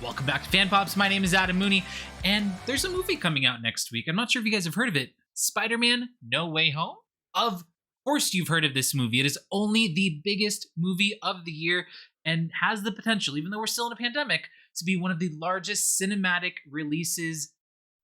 Welcome back to Fan Pops. My name is Adam Mooney, and there's a movie coming out next week. I'm not sure if you guys have heard of it. Spider-Man No Way Home? Of course you've heard of this movie. It is only the biggest movie of the year and has the potential, even though we're still in a pandemic, to be one of the largest cinematic releases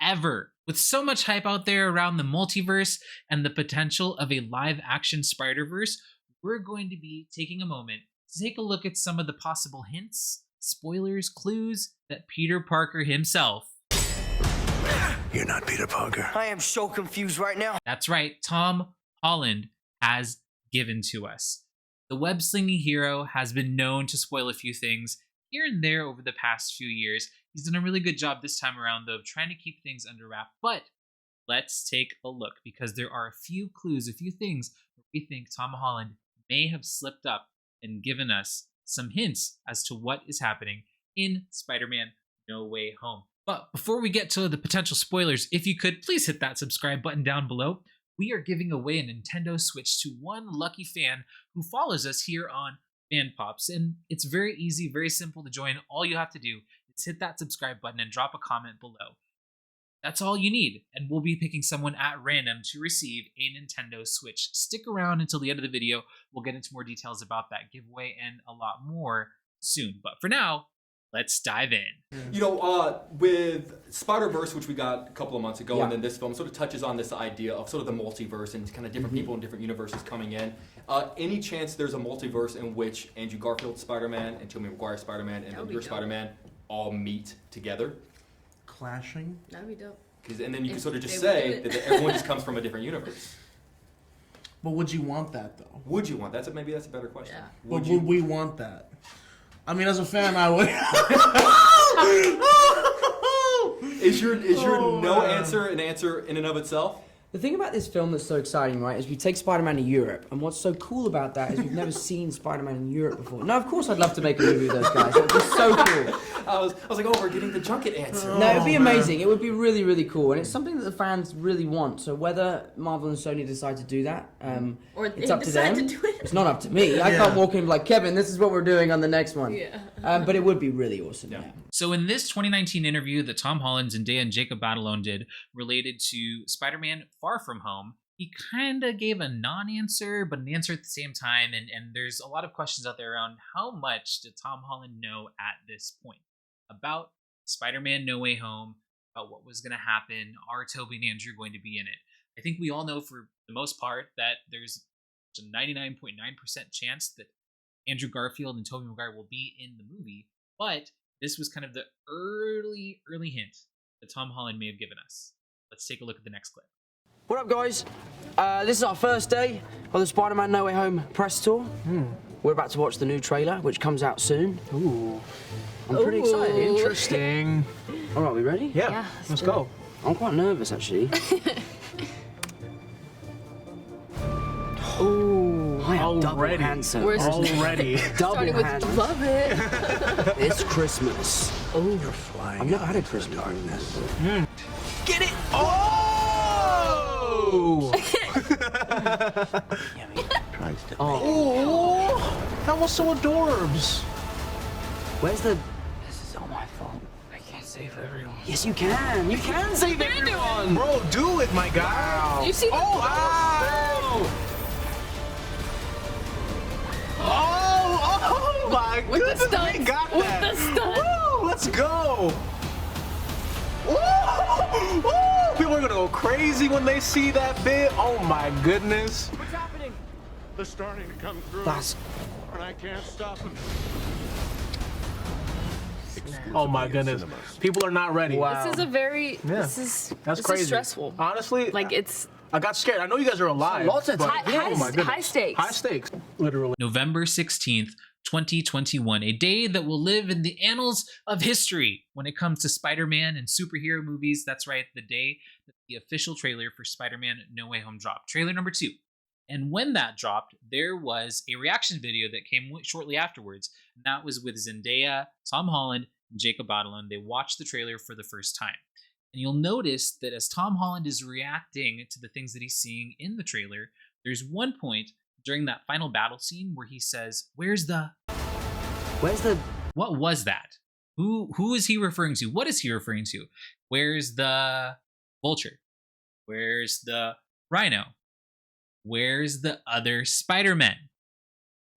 ever. With so much hype out there around the multiverse and the potential of a live-action Spider-Verse, we're going to be taking a moment to take a look at some of the possible hints, spoilers, clues that Peter Parker himself... You're not Peter Parker. I am so confused right now. That's right, Tom Holland has given to us. The web-slinging hero has been known to spoil a few things here and there over the past few years. He's done a really good job this time around, though, of trying to keep things under wrap. But let's take a look, because there are a few clues, a few things where we think Tom Holland may have slipped up and given us some hints as to what is happening in Spider-Man No Way Home. But before we get to the potential spoilers, if you could please hit that subscribe button down below. We are giving away a Nintendo Switch to one lucky fan who follows us here on Fan Pops. And it's very easy, very simple to join. All you have to do is hit that subscribe button and drop a comment below. That's all you need, and we'll be picking someone at random to receive a Nintendo Switch. Stick around until the end of the video. We'll get into more details about that giveaway and a lot more soon. But for now, let's dive in. You know, with Spider-Verse, which we got a couple of months ago, and then this film sort of touches on this idea of sort of the multiverse and kind of different people in different universes coming in. Any chance there's a multiverse in which Andrew Garfield's Spider-Man and Tobey Maguire's Spider-Man and then your Spider-Man all meet together? Clashing? That'd be dope. And then you can sort of just say that everyone just comes from a different universe. But would you want that, though? Would you want that? Maybe that's a better question. Yeah. Would we want that? I mean, as a fan, I would. Is your no answer an answer in and of itself? The thing about this film that's so exciting, right, is we take Spider-Man to Europe, and what's so cool about that is we've never seen Spider-Man in Europe before. No, of course I'd love to make a movie with those guys. It would be so cool. I was like, oh, we're getting the junket answer. No, it would be amazing. It would be really, really cool, and it's something that the fans really want. So whether Marvel and Sony decide to do that, or it's up to them. To do it. It's not up to me. I can't walk in and be like, Kevin, this is what we're doing on the next one. Yeah. But it would be really awesome. Yeah. So in this 2019 interview that Tom Holland, Zendaya, and Jacob Batalon did related to Spider-Man Far From Home, he kind of gave a non-answer, but an answer at the same time. And there's a lot of questions out there around how much did Tom Holland know at this point about Spider-Man No Way Home, about what was going to happen, are Tobey and Andrew going to be in it? I think we all know for the most part that there's a 99.9% chance that Andrew Garfield and Tobey Maguire will be in the movie, but this was kind of the early hint that Tom Holland may have given us. Let's take a look at the next clip. What up, guys? This is our first day of the Spider-Man No Way Home press tour. We're about to watch the new trailer, which comes out soon. Ooh. I'm pretty excited. Interesting. All right, we ready? Yeah, let's go. I'm quite nervous, actually. Ooh, I am double handsome. Already. Double Starting with handsome. love it. It's Christmas. Oh, you're flying. I've never had a Christmas darkness. Get it! Oh! Tries to Oh! That was so adorbs. Where's the... This is all my fault. I can't save everyone. Yes, you can. You can save everyone. Bro, do it, my guy. You see the Oh my with goodness, the stunt. we got With that. the stunt. Woo, let's go. Woo, woo. People are gonna go crazy when they see that bit. Oh my goodness. What's happening? They're starting to come through, That's... and I can't stop them. Oh my goodness. People are not ready. Wow. This is a very. Yeah. This That's is crazy. stressful. Honestly, Like it's I got scared. I know you guys are alive. Lots of but- high, oh my goodness. high stakes. High stakes, literally. November 16th, 2021, a day that will live in the annals of history when it comes to Spider-Man and superhero movies. That's right, the day that the official trailer for Spider-Man No Way Home dropped, trailer number 2. And when that dropped, there was a reaction video that came shortly afterwards, and that was with Zendaya, Tom Holland, and Jacob Batalon. They watched the trailer for the first time. And you'll notice that as Tom Holland is reacting to the things that he's seeing in the trailer, there's one point during that final battle scene where he says, Where's the... Where's the... What was that? Who is he referring to? What is he referring to? Where's the Vulture? Where's the Rhino? Where's the other Spider-Men?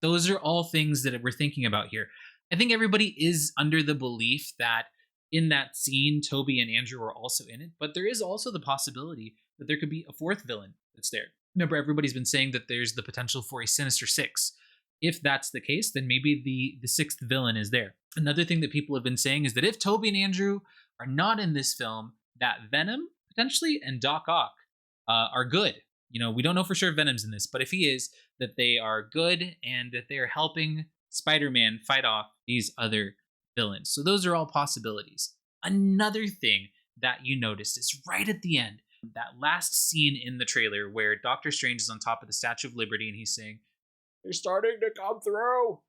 Those are all things that we're thinking about here. I think everybody is under the belief that in that scene, Toby and Andrew are also in it, but there is also the possibility that there could be a fourth villain that's there. Remember, everybody's been saying that there's the potential for a Sinister Six. If that's the case, then maybe the sixth villain is there. Another thing that people have been saying is that if Toby and Andrew are not in this film, that Venom, potentially, and Doc Ock are good. You know, we don't know for sure if Venom's in this, but if he is, that they are good and that they are helping Spider-Man fight off these other villains. So those are all possibilities. Another thing that you noticed is right at the end, that last scene in the trailer where Doctor Strange is on top of the Statue of Liberty and he's saying, "They're starting to come through,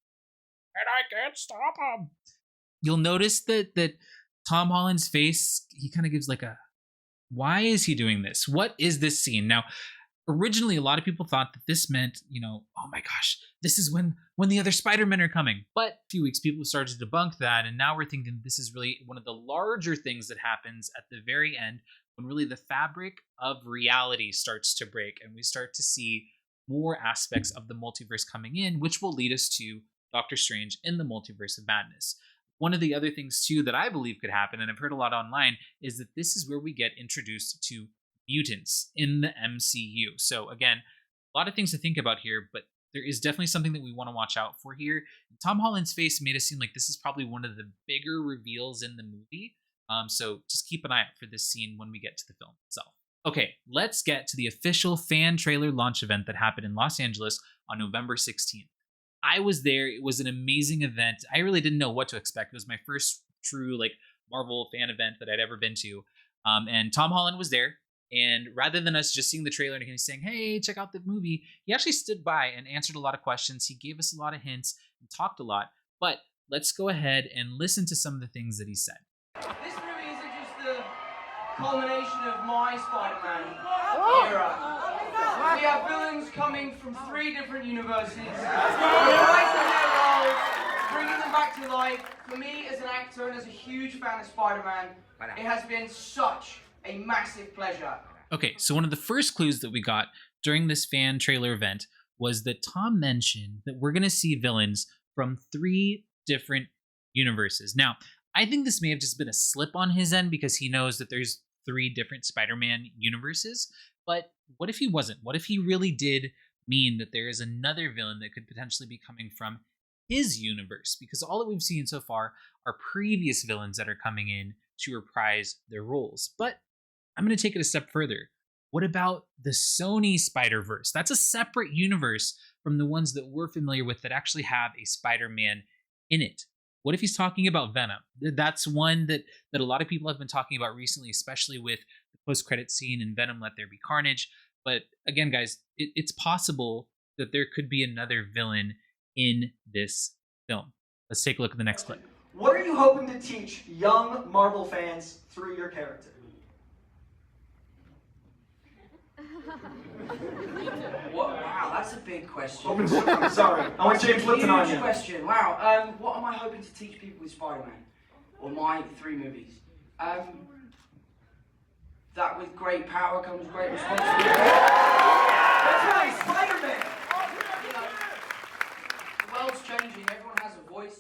and I can't stop them." You'll notice that Tom Holland's face, he kind of gives like a, why is he doing this? What is this scene? Now, originally, a lot of people thought that this meant, you know, oh my gosh, this is when the other Spider-Men are coming. But a few weeks, people started to debunk that, and now we're thinking this is really one of the larger things that happens at the very end, when really the fabric of reality starts to break, and we start to see more aspects of the multiverse coming in, which will lead us to Doctor Strange in the Multiverse of Madness. One of the other things, too, that I believe could happen, and I've heard a lot online, is that this is where we get introduced to mutants in the MCU. So again, a lot of things to think about here, but there is definitely something that we want to watch out for here. Tom Holland's face made it seem like this is probably one of the bigger reveals in the movie. So just keep an eye out for this scene when we get to the film itself. Okay, let's get to the official fan trailer launch event that happened in Los Angeles on November 16th. I was there. It was an amazing event. I really didn't know what to expect. It was my first true Marvel fan event that I'd ever been to. And Tom Holland was there. And rather than us just seeing the trailer and him saying, "Hey, check out the movie," he actually stood by and answered a lot of questions. He gave us a lot of hints and talked a lot. But let's go ahead and listen to some of the things that he said. This movie isn't just the culmination of my Spider-Man era. We have villains coming from 3 different universes, rewriting their roles, bringing them back to life. For me, as an actor and as a huge fan of Spider-Man, it has been such a massive pleasure. Okay, so one of the first clues that we got during this fan trailer event was that Tom mentioned that we're going to see villains from 3 different universes. Now, I think this may have just been a slip on his end because he knows that there's 3 different Spider-Man universes. But what if he wasn't? What if he really did mean that there is another villain that could potentially be coming from his universe? Because all that we've seen so far are previous villains that are coming in to reprise their roles. But I'm going to take it a step further. What about the Sony Spider-Verse? That's a separate universe from the ones that we're familiar with that actually have a Spider-Man in it. What if he's talking about Venom? That's one that a lot of people have been talking about recently, especially with the post-credit scene in Venom Let There Be Carnage. But again, guys, it's possible that there could be another villain in this film. Let's take a look at the next clip. What are you hoping to teach young Marvel fans through your character? Wow, that's a big question. I'm sorry. I want James Lipton on Huge you. question. Wow. What am I hoping to teach people with Spider-Man, or my 3 movies? That with great power comes great responsibility. That's right, Spider-Man. You know, the world's changing. Everyone has a voice,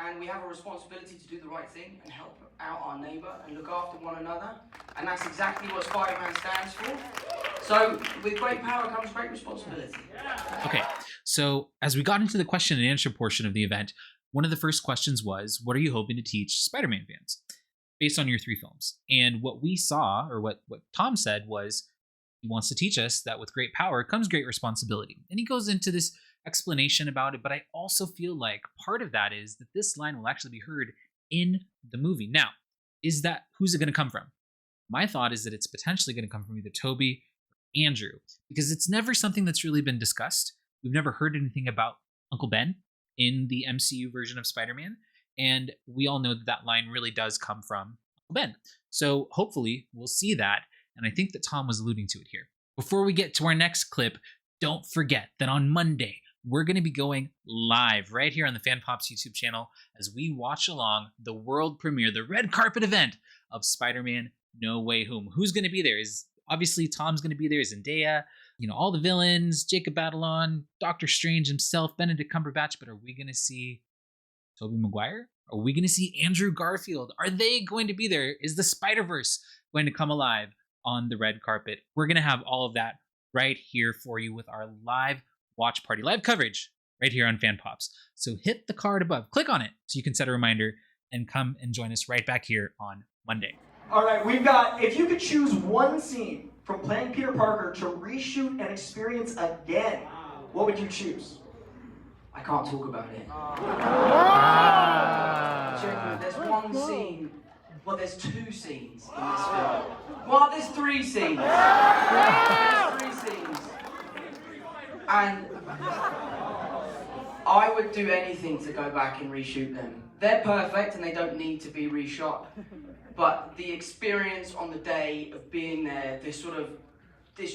and we have a responsibility to do the right thing and help out our neighbor and look after one another. And that's exactly what Spider-Man stands for. So, with great power comes great responsibility. Okay, so as we got into the question and answer portion of the event, one of the first questions was, what are you hoping to teach Spider-Man fans based on your 3 films? And what we saw, or what Tom said, was he wants to teach us that with great power comes great responsibility. And he goes into this explanation about it, but I also feel like part of that is that this line will actually be heard in the movie. Now, who's it going to come from? My thought is that it's potentially going to come from either Toby or Andrew, because it's never something that's really been discussed. We've never heard anything about Uncle Ben in the MCU version of Spider-Man, and we all know that line really does come from Uncle Ben. So hopefully we'll see that, and I think that Tom was alluding to it here. Before we get to our next clip, don't forget that on Monday, we're going to be going live right here on the Fan Pops YouTube channel as we watch along the world premiere, the red carpet event of Spider-Man No Way Home. Who's going to be there? Is obviously Tom's going to be there, Zendaya, all the villains, Jacob Batalon, Doctor Strange himself, Benedict Cumberbatch, but are we going to see Tobey Maguire? Are we going to see Andrew Garfield? Are they going to be there? Is the Spider-Verse going to come alive on the red carpet? We're going to have all of that right here for you with our live watch party, live coverage right here on Fan Pops. So hit the card above, click on it so you can set a reminder and come and join us right back here on Monday. All right, we've got, if you could choose one scene from playing Peter Parker to reshoot and experience again, what would you choose? I can't talk about it. Genuinely, there's one scene. Well, there's two scenes in this film. Well, there's three scenes. There's three scenes. And I would do anything to go back and reshoot them. They're perfect and they don't need to be reshot. But the experience on the day of being there, this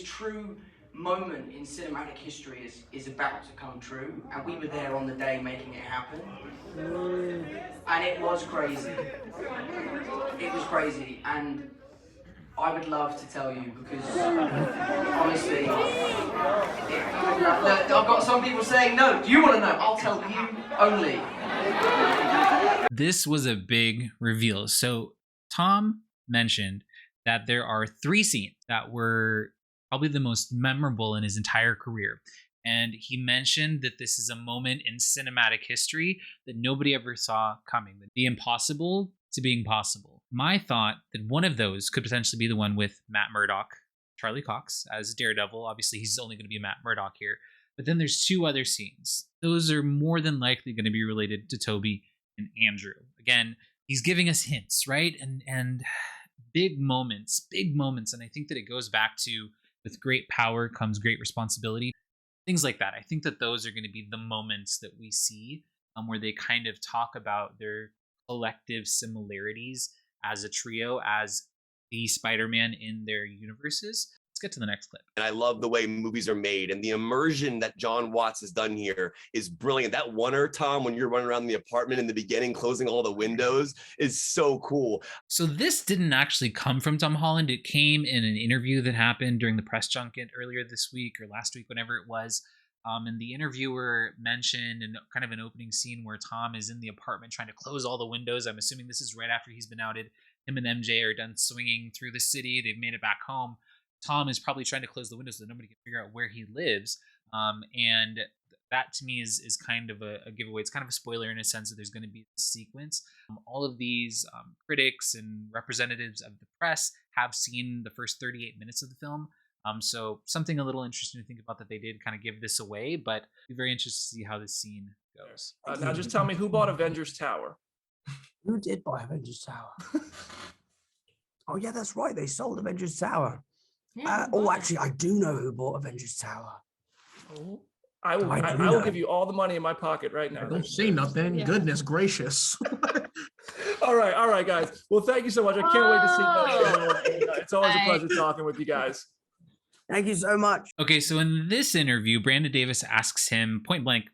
true moment in cinematic history is about to come true, and we were there on the day making it happen, and it was crazy. It was crazy, and I would love to tell you because honestly, I've got some people saying no. Do you want to know? I'll tell you only. This was a big reveal. So Tom mentioned that there are three scenes that were probably the most memorable in his entire career. And he mentioned that this is a moment in cinematic history that nobody ever saw coming. The impossible to being possible. My thought that one of those could potentially be the one with Matt Murdock, Charlie Cox as Daredevil. Obviously, he's only going to be Matt Murdock here. But then there's two other scenes. Those are more than likely going to be related to Tobey and Andrew. Again, he's giving us hints, right? And big moments. And I think that it goes back to with great power comes great responsibility. Things like that. I think that those are going to be the moments that we see where they kind of talk about their collective similarities as a trio, as the Spider-Man in their universes. Let's get to the next clip. And I love the way movies are made, and the immersion that John Watts has done here is brilliant. That one-er, Tom, when you're running around the apartment in the beginning, closing all the windows, is so cool. So this didn't actually come from Tom Holland. It came in an interview that happened during the press junket earlier this week or last week, whenever it was. And the interviewer mentioned in kind of an opening scene where Tom is in the apartment trying to close all the windows. I'm assuming this is right after he's been outed. Him and MJ are done swinging through the city. They've made it back home. Tom is probably trying to close the windows so that nobody can figure out where he lives. And that to me is kind of a giveaway. It's kind of a spoiler in a sense that there's going to be this sequence. All of these critics and representatives of the press have seen the first 38 minutes of the film. So something a little interesting to think about that they did kind of give this away, but be very interested to see how this scene goes. Now just tell me, who bought Avengers Tower? Who did buy Avengers Tower? Oh yeah, that's right. They sold Avengers Tower. Actually, I do know who bought Avengers Tower. I will give you all the money in my pocket right now. I don't see nothing. Yeah. Goodness gracious. All right, guys. Well, thank you so much. I can't wait to see that. It's always a pleasure talking with you guys. Thank you so much. Okay, so in this interview, Brandon Davis asks him point blank,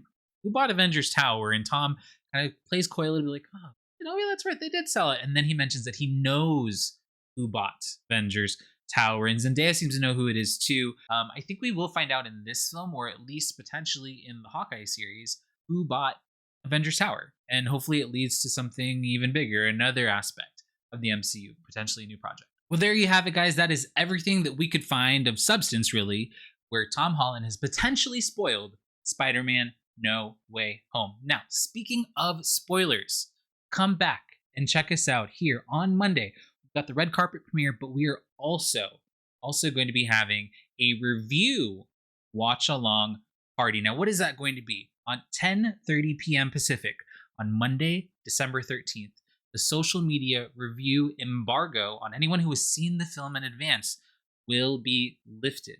who bought Avengers Tower? And Tom kind of plays coy a little bit like, oh, yeah, that's right. They did sell it. And then he mentions that he knows who bought Avengers Tower, and Zendaya seems to know who it is too. I think we will find out in this film, or at least potentially in the Hawkeye series, who bought Avengers Tower, and hopefully it leads to something even bigger, another aspect of the MCU, potentially a new project. Well, there you have it, guys. That is everything that we could find of substance, really, where Tom Holland has potentially spoiled Spider-Man No Way Home. Now, speaking of spoilers, come back and check us out here on Monday. Got the red carpet premiere, but we are also going to be having a review watch along party. Now, what is that going to be? On 10:30 p.m. Pacific on Monday, December 13th, the social media review embargo on anyone who has seen the film in advance will be lifted.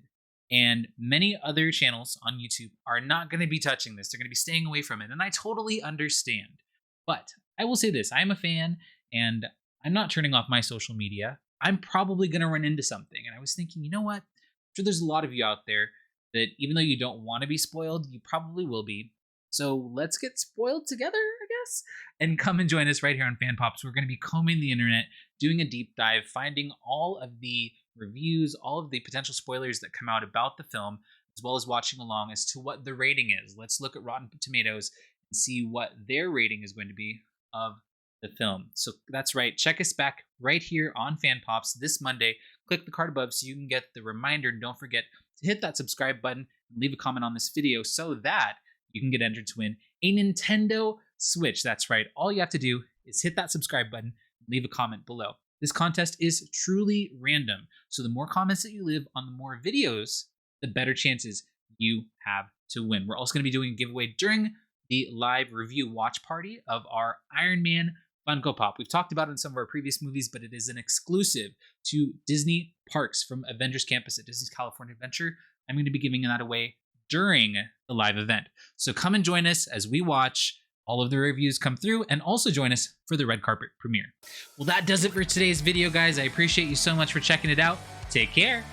And many other channels on YouTube are not going to be touching this. They're going to be staying away from it. And I totally understand. But I will say this, I'm a fan and I'm not turning off my social media. I'm probably going to run into something. And I was thinking, you know what? I'm sure there's a lot of you out there that even though you don't want to be spoiled, you probably will be. So let's get spoiled together, I guess, and come and join us right here on Fan Pops. We're going to be combing the internet, doing a deep dive, finding all of the reviews, all of the potential spoilers that come out about the film, as well as watching along as to what the rating is. Let's look at Rotten Tomatoes and see what their rating is going to be of the film. So that's right. Check us back right here on Fan Pops this Monday. Click the card above so you can get the reminder. And don't forget to hit that subscribe button and leave a comment on this video so that you can get entered to win a Nintendo Switch. That's right. All you have to do is hit that subscribe button and leave a comment below. This contest is truly random. So the more comments that you leave on the more videos, the better chances you have to win. We're also going to be doing a giveaway during the live review watch party of our Iron Man Funko Pop. We've talked about it in some of our previous movies, but it is an exclusive to Disney Parks from Avengers Campus at Disney's California Adventure. I'm going to be giving that away during the live event. So come and join us as we watch all of the reviews come through, and also join us for the red carpet premiere. Well, that does it for today's video, guys. I appreciate you so much for checking it out. Take care.